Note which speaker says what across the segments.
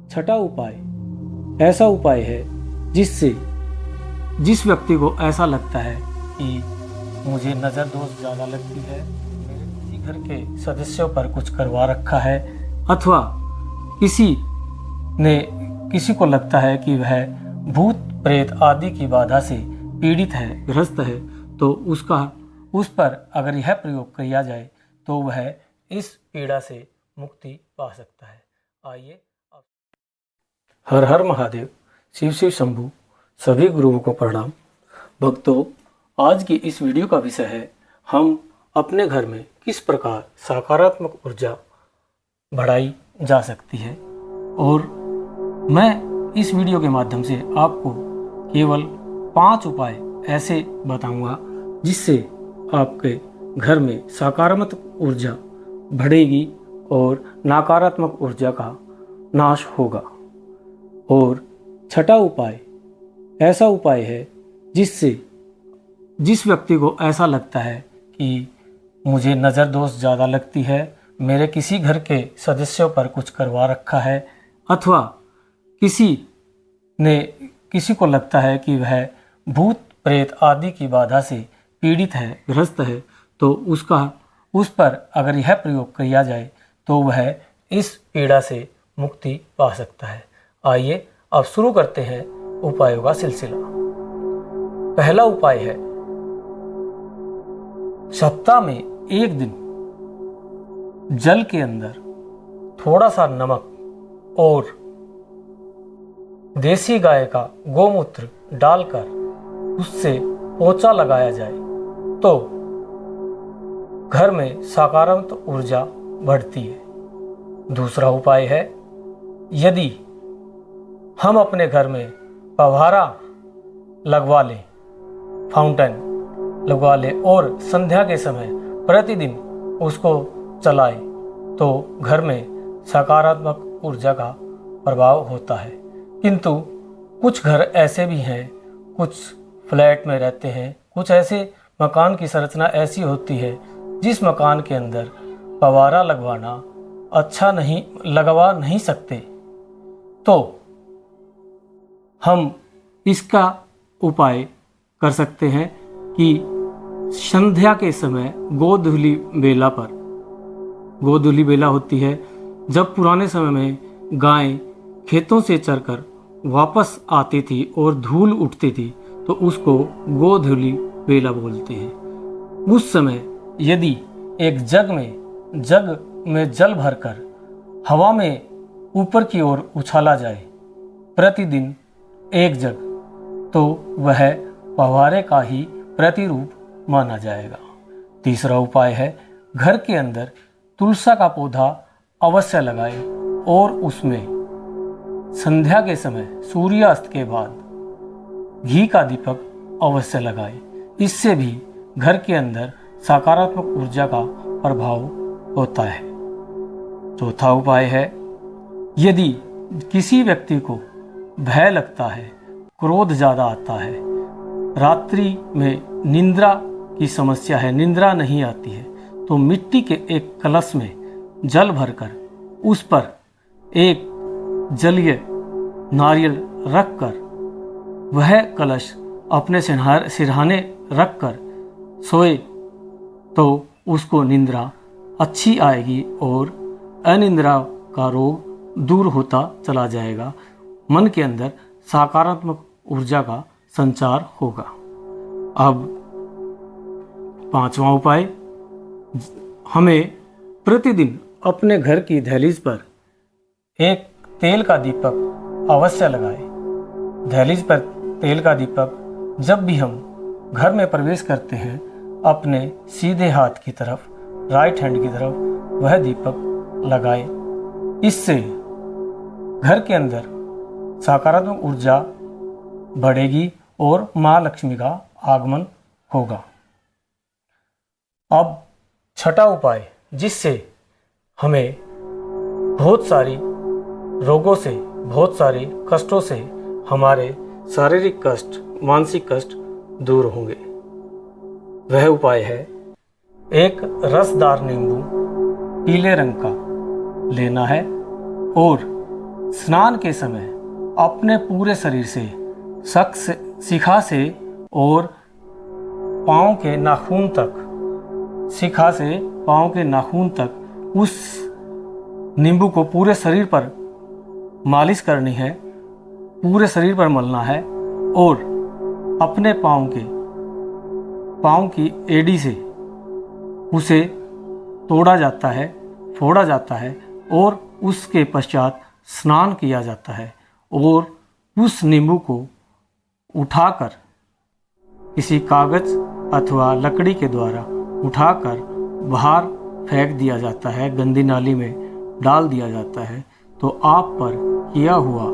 Speaker 1: छठा उपाय ऐसा उपाय है जिससे जिस व्यक्ति को ऐसा लगता है कि मुझे नज़र दोष ज़्यादा लगती है, मेरे किसी घर के सदस्यों पर कुछ करवा रखा है, अथवा किसी को लगता है कि वह भूत प्रेत आदि की बाधा से पीड़ित है, ग्रस्त है, तो उस पर अगर यह प्रयोग किया जाए तो वह इस पीड़ा से मुक्ति पा सकता है। आइए हर हर महादेव, शिव शिव शंभू, सभी गुरुओं को प्रणाम। भक्तों, आज की इस वीडियो का विषय है हम अपने घर में किस प्रकार सकारात्मक ऊर्जा बढ़ाई जा सकती है। और मैं इस वीडियो के माध्यम से आपको केवल 5 उपाय ऐसे बताऊंगा जिससे आपके घर में सकारात्मक ऊर्जा बढ़ेगी और नकारात्मक ऊर्जा का नाश होगा। और छठा उपाय ऐसा उपाय है जिससे जिस व्यक्ति को ऐसा लगता है कि मुझे नज़र दोष ज़्यादा लगती है, मेरे किसी घर के सदस्यों पर कुछ करवा रखा है, अथवा किसी को लगता है कि वह भूत प्रेत आदि की बाधा से पीड़ित है, ग्रस्त है, तो उस पर अगर यह प्रयोग किया जाए तो वह इस पीड़ा से मुक्ति पा सकता है। आइए अब शुरू करते हैं उपायों का सिलसिला। पहला उपाय है सप्ताह में एक दिन जल के अंदर थोड़ा सा नमक और देसी गाय का गोमूत्र डालकर उससे पोंछा लगाया जाए तो घर में सकारात्मक ऊर्जा बढ़ती है। दूसरा उपाय है, यदि हम अपने घर में फव्वारा लगवा लें, फाउंटेन लगवा लें और संध्या के समय प्रतिदिन उसको चलाएं तो घर में सकारात्मक ऊर्जा का प्रभाव होता है। किंतु कुछ घर ऐसे भी हैं, कुछ फ्लैट में रहते हैं, कुछ ऐसे मकान की संरचना ऐसी होती है जिस मकान के अंदर फव्वारा लगवाना लगवा नहीं सकते, तो हम इसका उपाय कर सकते हैं कि संध्या के समय गोधूली बेला होती है, जब पुराने समय में गायें खेतों से चरकर वापस आती थी और धूल उठती थी तो उसको गोधूली बेला बोलते हैं। उस समय यदि एक जग में जल भरकर हवा में ऊपर की ओर उछाला जाए प्रतिदिन एक जग, तो वह फव्वारे का ही प्रतिरूप माना जाएगा। तीसरा उपाय है, घर के अंदर तुलसी का पौधा अवश्य लगाएं और उसमें संध्या के समय सूर्यास्त के बाद घी का दीपक अवश्य लगाएं। इससे भी घर के अंदर सकारात्मक ऊर्जा का प्रभाव होता है। चौथा उपाय है, यदि किसी व्यक्ति को भय लगता है, क्रोध ज़्यादा आता है, रात्रि में निंद्रा की समस्या है, निंद्रा नहीं आती है, तो मिट्टी के एक कलश में जल भरकर उस पर एक जलीय नारियल रखकर वह कलश अपने सिरहाने रखकर सोए तो उसको निंद्रा अच्छी आएगी और अनिंद्रा का रोग दूर होता चला जाएगा। मन के अंदर सकारात्मक ऊर्जा का संचार होगा। अब 5वां उपाय, हमें प्रतिदिन अपने घर की दहलीज पर एक तेल का दीपक अवश्य लगाएं। दहलीज पर तेल का दीपक जब भी हम घर में प्रवेश करते हैं, अपने सीधे हाथ की तरफ, राइट हैंड की तरफ वह दीपक लगाएं। इससे घर के अंदर सकारात्मक ऊर्जा बढ़ेगी और माँ लक्ष्मी का आगमन होगा। अब छठा उपाय, जिससे हमें बहुत सारी रोगों से, बहुत सारे कष्टों से, हमारे शारीरिक कष्ट, मानसिक कष्ट दूर होंगे, वह उपाय है, एक रसदार नींबू पीले रंग का लेना है और स्नान के समय अपने पूरे शरीर से शिखा से और पाँव के नाखून तक, शिखा से पाँव के नाखून तक उस नींबू को पूरे शरीर पर मालिश करनी है, पूरे शरीर पर मलना है और अपने पाँव की एड़ी से उसे तोड़ा जाता है, फोड़ा जाता है और उसके पश्चात स्नान किया जाता है और उस नींबू को उठाकर किसी कागज अथवा लकड़ी के द्वारा उठाकर बाहर फेंक दिया जाता है, गंदी नाली में डाल दिया जाता है। तो आप पर किया हुआ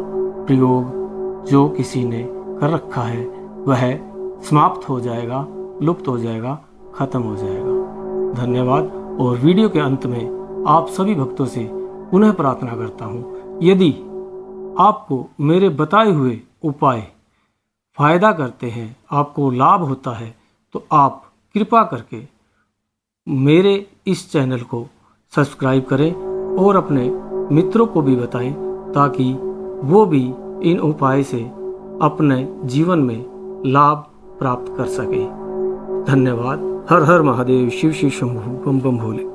Speaker 1: प्रयोग जो किसी ने कर रखा है वह समाप्त हो जाएगा, लुप्त हो जाएगा, खत्म हो जाएगा। धन्यवाद। और वीडियो के अंत में आप सभी भक्तों से पुनः प्रार्थना करता हूँ, यदि आपको मेरे बताए हुए उपाय फायदा करते हैं, आपको लाभ होता है, तो आप कृपा करके मेरे इस चैनल को सब्सक्राइब करें और अपने मित्रों को भी बताएं ताकि वो भी इन उपाय से अपने जीवन में लाभ प्राप्त कर सके। धन्यवाद। हर हर महादेव। शिव शिव शंभु बम बम भोले।